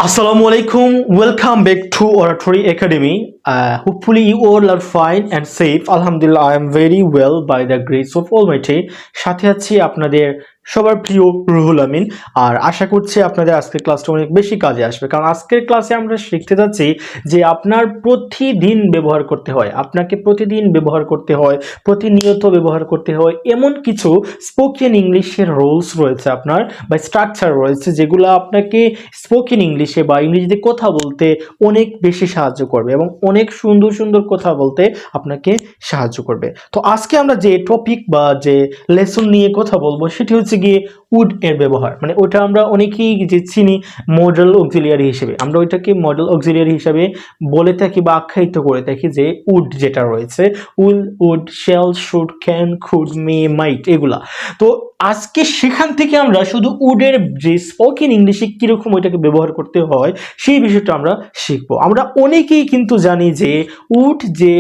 Assalamu alaikum. Welcome back to Oratory Academy. Hopefully you all are fine and safe. Alhamdulillah, I am very well by the grace of Almighty. সাথে আছি আপনাদের সবার প্রিয় রুহুল আমিন। আর আশা করছি আপনাদের আজকের ক্লাসটা অনেক বেশি কাজে আসবে, কারণ আজকের ক্লাসে আমরা শিখতে যাচ্ছি যে আপনার প্রতিদিন ব্যবহার করতে হয়, আপনাকে প্রতিদিন ব্যবহার করতে হয়, প্রতিনিয়ত ব্যবহার করতে হয় এমন কিছু স্পোকেন ইংলিশের রুলস রয়েছে আপনার বা স্ট্রাকচার রয়েছে, যেগুলো আপনাকে স্পোকেন ইংলিশে বা ইংরেজিতে কথা বলতে অনেক বেশি সাহায্য করবে এবং অনেক সুন্দর সুন্দর কথা বলতে আপনাকে সাহায্য করবে। তো আজকে আমরা যে টপিক বা যে লেসন নিয়ে কথা বলবো সেটি হচ্ছে গিয়ে উড এর ব্যবহার। মানে ওটা আমরা অনেকেই যে চিনি মডেল অক্সিলিয়ারি হিসেবে, আমরা ওইটাকে মডেল অক্সিলিয়ারি হিসেবে বলে থাকি বা আখ্যায়িত করে থাকি যে উড যেটা রয়েছে, will, would, shall, should, can, could, may, might, এগুলা। তো আজকে সেখান থেকে আমরা শুধু উডের যে স্পোকেন ইংলিশে কিরকম ওইটাকে ব্যবহার করতে হয় সেই বিষয়টা আমরা শিখবো। আমরা অনেকেই কিন্তু জানি যে উড যে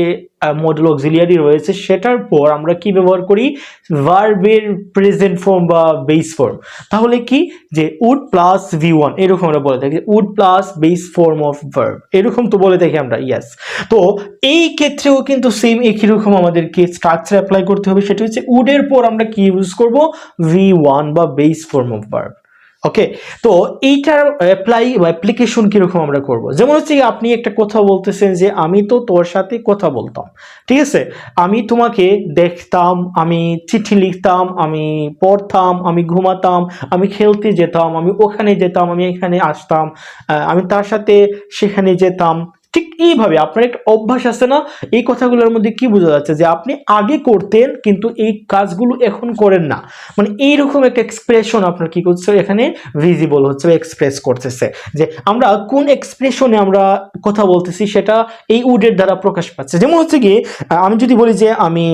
মডেল অক্সিলিয়ারি রয়েছে সেটার পর আমরা কি ব্যবহার করি, ভার্বের প্রেজেন্ট ফর্ম বা বেস ফর্ম। তাহলে কি যে উড প্লাস V1 এরকম আমরা বলে থাকি, would plus base form of verb এরকম তো বলে থাকি আমরা, ইয়েস। তো এই ক্ষেত্রেও কিন্তু সেম একই রকম আমাদেরকে স্ট্রাকচার অ্যাপ্লাই করতে হবে। সেটা হচ্ছে উডের পর আমরা কি ইউজ করব, V1 বা বেস ফর্ম অফ ভার্ব। ওকে, তো এইটার অ্যাপ্লাই বা অ্যাপ্লিকেশন কিরকম আমরা করব, যেমন হচ্ছে আপনি একটা কথা বলতেছেন যে আমি তো তোর সাথে কথা বলতাম, ঠিক আছে, আমি তোমাকে দেখতাম, আমি চিঠি লিখতাম, আমি পড়তাম, আমি ঘুমাতাম, আমি খেলতে যেতাম, আমি ওখানে যেতাম, আমি এখানে আসতাম, আমি তার সাথে সেখানে যেতাম। ঠিক এইভাবে আপনার একটা অভ্যাস আছে না, এই কথাগুলোর মধ্যে কি বোঝা যাচ্ছে যে আপনি আগে করতেন কিন্তু এই কাজগুলো এখন করেন না। মানে এইরকম একটা এক্সপ্রেশন আপনার কি করছে এখানে ভিজিবল হচ্ছে, এক্সপ্রেস করতেছে যে আমরা কোন এক্সপ্রেশনে আমরা কথা বলতেছি সেটা এই উডের দ্বারা প্রকাশ পাচ্ছে। যেমন হচ্ছে কি আমি যদি বলি যে আমি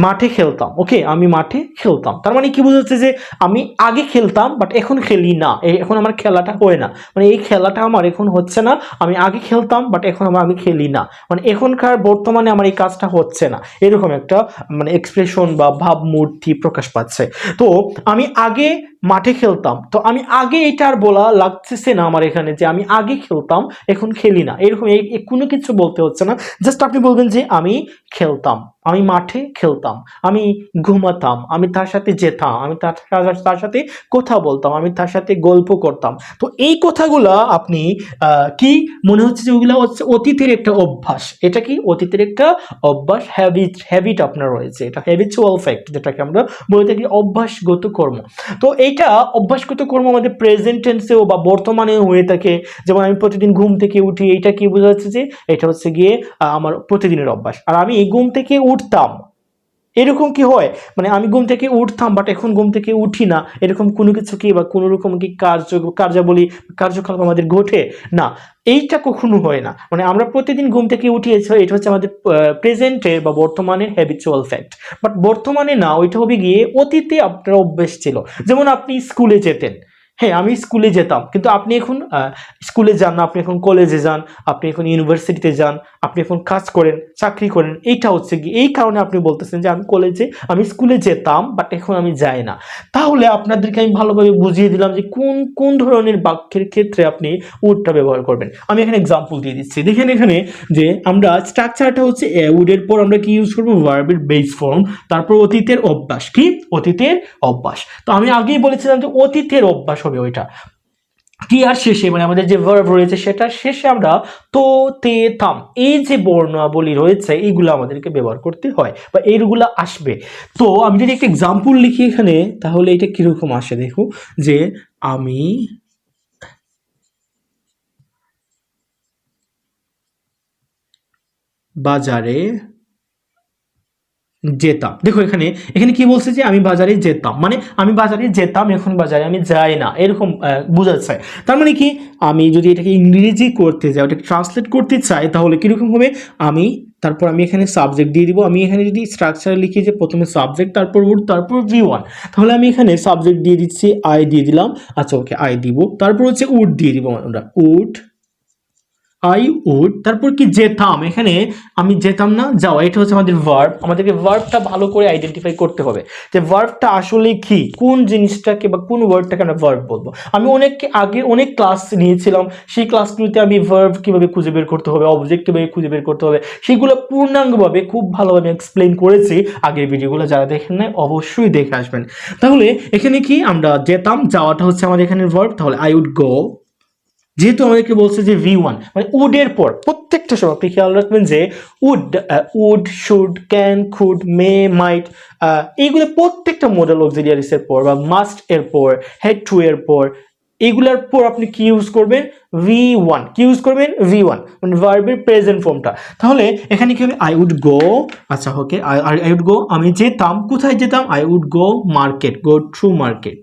মাঠে খেলতাম, ওকে, আমি মাঠে খেলতাম, তার মানে কি বোঝাচ্ছে যে আমি আগে খেলতাম বাট এখন খেলি না, এখন আমার খেলাটা হয় না, মানে এই খেলাটা আমার এখন হচ্ছে না। আমি আগে খেলতাম বাট এখন আমি খেলি না, মানে এখনকার বর্তমানে আমার এই কাজটা হচ্ছে না, এরকম একটা মানে এক্সপ্রেশন বা ভাবমূর্তি প্রকাশ পাচ্ছে। তো আমি আগে মাঠে খেলতাম, তো আমি আগে এটা আর বলা লাগতেছে না আমার এখানে যে আমি আগে খেলতাম এখন খেলি না, এরকম কোনো কিছু বলতে হচ্ছে না। জাস্ট আপনি বলবেন যে আমি খেলতাম, আমি মাঠে খেলতাম, আমি ঘুমাতাম, আমি তার সাথে যেতাম, আমি তার সাথে কথা বলতাম, আমি তার সাথে গল্প করতাম। তো এই কথাগুলা আপনি কি মনে হচ্ছে যে ওগুলা হচ্ছে অতীতের একটা অভ্যাস। এটা কি অতীতের একটা অভ্যাস, হ্যাবিট আপনার রয়েছে, এটা হ্যাবিচুয়াল ফ্যাক্ট যেটাকে আমরা বলে থাকি অভ্যাসগত কর্ম। তো এইটা অভ্যাসগত কর্ম আমাদের প্রেজেন্ট টেন্সেও বা বর্তমানেও হয়ে থাকে। যেমন আমি প্রতিদিন ঘুম থেকে উঠি, এইটা কি বোঝা যাচ্ছে যে এটা হচ্ছে গিয়ে আমার প্রতিদিনের অভ্যাস। আর আমি ঘুম থেকে উঠতাম, এরকম কি হয়, মানে আমি ঘুম থেকে উঠতাম বাট এখন ঘুম থেকে উঠি না, এরকম কোনো কিছু কি বা কোনো রকম কি কার্যাবলী কার্যকলাপ আমাদের ঘটে না, এইটা কখনো হয় না। মানে আমরা প্রতিদিন ঘুম থেকে উঠিয়েছি, এটা হচ্ছে আমাদের প্রেজেন্টের বা বর্তমানের হ্যাবিচুয়াল ফ্যাক্ট। বাট বর্তমানে না, ওইটা হবে গিয়ে অতীতে আপনার অভ্যেস ছিল। যেমন আপনি স্কুলে যেতেন, হ্যাঁ আমি স্কুলে যেতাম, কিন্তু আপনি এখন স্কুলে যান না, আপনি এখন কলেজে যান, আপনি এখন ইউনিভার্সিটিতে যান, আপনি এখন কাজ করেন, চাকরি করেন। এইটা হচ্ছে কি এই কারণে আপনি বলতেছেন যে আমি স্কুলে যেতাম বাট এখন আমি যাই না। তাহলে আপনাদেরকে আমি ভালোভাবে বুঝিয়ে দিলাম যে কোন কোন ধরনের বাক্যের ক্ষেত্রে আপনি উডটা ব্যবহার করবেন। আমি এখানে এক্সাম্পল দিয়ে দিচ্ছি, দেখেন এখানে যে আমরা স্ট্রাকচারটা হচ্ছে উডের পর আমরা কি ইউজ করবো, ভার্বের বেস ফর্ম, তারপর অতীতের অভ্যাস, কি অতীতের অভ্যাস। তো আমি আগেই বলেছিলাম যে অতীতের অভ্যাস হবে ওইটা কি, আর শেষে মানে আমাদের যে ভার্ব রয়েছে সেটা শেষে আমরা তো, তে, তাম, এই যে বর্ণাবলী রয়েছে এইগুলো আমাদেরকে ব্যবহার করতে হয় বা এইগুলো আসবে। তো আমি যদি একটা এক্সাম্পল লিখি এখানে, তাহলে এটা কিরকম আসে দেখো, যে আমি বাজারে যেতাম। দেখো এখানে এখানে কি বলছে যে আমি বাজারে যেতাম, মানে আমি বাজারে যেতাম, এখন বাজারে আমি যাই না, এরকম বোঝাচ্ছে। তার মানে কি আমি যদি এটাকে ইংরেজি করতে যাই, ওটাকে ট্রান্সলেট করতে চাই, তাহলে কিরকম হবে, আমি তারপর আমি এখানে সাবজেক্ট দিয়ে দিব। আমি এখানে যদি স্ট্রাকচার লিখি যে প্রথমে সাবজেক্ট, তারপর উড, তারপর V1, তাহলে আমি এখানে সাবজেক্ট দিয়ে দিচ্ছি, আই দিয়ে দিলাম, আচ্ছা ওকে আই দিব, তারপর হচ্ছে উড দিয়ে দিব, আমরা উড, আই উড, তারপর কি যেতাম, এখানে আমি যেতাম না, যাওয়া, এটা হচ্ছে আমাদের ভার্ব। আমাদেরকে ভার্বটা ভালো করে আইডেন্টিফাই করতে হবে যে ভার্বটা আসলে কি, কোন জিনিসটাকে বা কোন ওয়ার্ডটাকে আমরা ভার্ব বলবো। আমি আগে অনেক ক্লাস নিয়েছিলাম, সেই ক্লাসগুলোতে আমি ভার্ব কিভাবে খুঁজে বের করতে হবে, অবজেক্ট কিভাবে খুঁজে বের করতে হবে, সেগুলো পূর্ণাঙ্গভাবে খুব ভালোভাবে এক্সপ্লেন করেছি আগের ভিডিওগুলো। যারা দেখেন নাই অবশ্যই দেখে আসবেন। তাহলে এখানে কি আমরা যেতাম, যাওয়াটা হচ্ছে আমাদের এখানে ভার্ব, তাহলে আই উড গো। যেহেতু আমাদেরকে বলছে যে V1 মানে উডের পর প্রত্যেকটা সময় আপনি খেয়াল রাখবেন যে would should can could may might, এইগুলো প্রত্যেকটা মডেল অক্সিলিয়ারিস এর পর বা মাস্ট এর পর, হেড টু এর পর, এগুলার পর আপনি কি ইউজ করবেন, V1 কি ইউজ করবেন, V1 মানে ভার্বের প্রেজেন্ট ফর্মটা। তাহলে এখানে কি হবে, আই উড গো, আচ্ছা ওকে, আই উড গো, আমি যেতাম, কোথায় যেতাম, I would go market, go to market,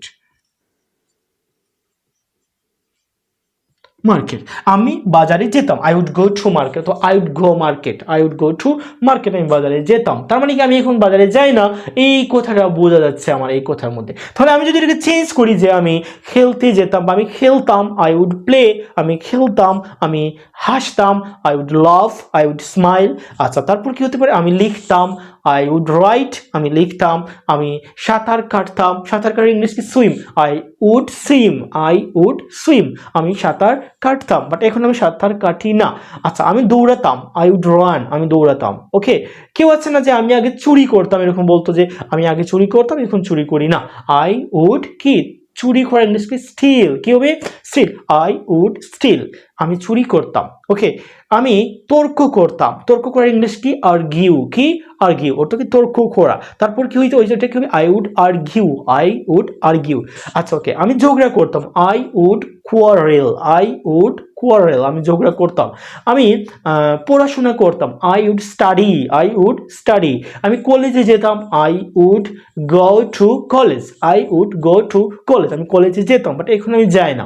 market, আমি বাজারে যেতাম, I would go to market, তো I would go market, I would go to market, আমি বাজারে যেতাম, তার মানে কি আমি এখন বাজারে যাই না, এই কথাটা বোঝা যাচ্ছে আমার এই কথার মধ্যে। তাহলে আমি যদি এটাকে চেঞ্জ করি যে আমি খেলতে যেতাম বা আমি খেলতাম, আই উড প্লে, আমি খেলতাম, আমি হাসতাম, I would love, I would smile. আচ্ছা তারপর কি হতে পারে, আমি লিখতাম, আই উড রাইট, আমি লিখতাম, আমি সাঁতার কাটতাম, সাঁতার কাটার ইংলিশ কি swim, I would swim, I would swim, আমি সাঁতার কাটতাম, বাট এখন আমি সাঁতার কাটি না। আচ্ছা আমি দৌড়াতাম, আই উড রান, আমি দৌড়াতাম। ওকে, কেউ আছে না যে আমি আগে চুরি করতাম, এরকম বলতো যে আমি আগে চুরি করতাম এখন চুরি করি না, আই উড কি, চুরি করা ইংলিশ কি স্টিল, কি হবে স্টিল, আই উড স্টিল, আমি চুরি করতাম। ওকে, আমি তর্ক করতাম, তর্ক করার ইংলিশ কি আর্গিউ, কি আর্গিউ, ওটা কি তর্ক করা। তারপর কি হইতো, ওই যেটা কি হবে, I would argue, I would argue. আচ্ছা ওকে, আমি ঝগড়া করতাম, I would quarrel, I would quarrel, আমি ঝগড়া করতাম। আমি পড়াশোনা করতাম, I would study, I would study. আমি কলেজে যেতাম, I would go to college, I would go to college, আমি কলেজে যেতাম, বাট এখন আমি যাই না।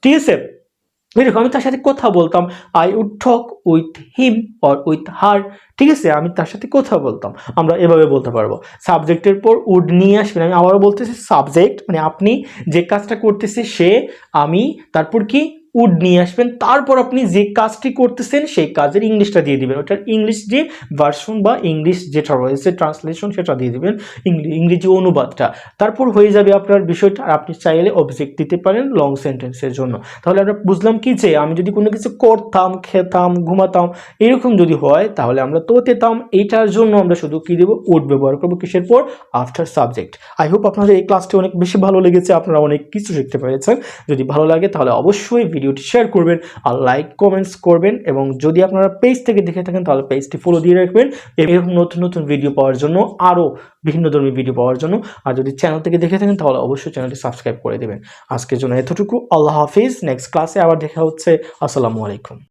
ঠিক আছে, এরকম আমি তার সাথে কথা বলতাম, I would talk with him or with her. ঠিক আছে, আমি তার সাথে কথা বলতাম, আমরা এভাবে বলতে পারবো। সাবজেক্টের পর উড নিয়ে আসবেন, আমি আবারও বলতেছি সাবজেক্ট মানে আপনি যে কাজটা করতেছে সে, আমি, তারপর কি উড নিয়ে আসবেন, তারপর আপনি যে কাজটি করতেছেন সেই কাজের ইংলিশটা দিয়ে দিবেন, ওটার ইংলিশ যে ভার্সন বা ইংলিশ যেটা রয়েছে ট্রান্সলেশন সেটা দিয়ে দিবেন, ইংরেজি অনুবাদটা, তারপর হয়ে যাবে আপনার বিষয়টা। আর আপনি চাইলে অবজেক্ট দিতে পারেন লং সেন্টেন্সের জন্য। তাহলে আমরা বুঝলাম কি যে আমি যদি কোনো কিছু করতাম, খেতাম, ঘুমাতাম, এরকম যদি হয় তাহলে আমরা তো তেতাম, এইটার জন্য আমরা শুধু কি দেবো, উড ব্যবহার করবো, কিসের পর, আফটার সাবজেক্ট। আই হোপ আপনাদের এই ক্লাসটি অনেক বেশি ভালো লেগেছে, আপনারা অনেক কিছু শিখতে পেরেছেন। যদি ভালো লাগে তাহলে অবশ্যই ভিডিওটি শেয়ার করবেন আর লাইক কমেন্টস করবেন, এবং যদি আপনারা পেজ থেকে দেখে থাকেন তাহলে পেজটি ফলো দিয়ে রাখবেন এরকম নতুন নতুন ভিডিও পাওয়ার জন্য, আরও বিভিন্ন ধরনের ভিডিও পাওয়ার জন্য। আর যদি চ্যানেল থেকে দেখে থাকেন তাহলে অবশ্যই চ্যানেলটি সাবস্ক্রাইব করে দেবেন। আজকের জন্য এতটুকু, আল্লাহ হাফিজ, নেক্সট ক্লাসে আবার দেখা হচ্ছে, আসসালামু আলাইকুম।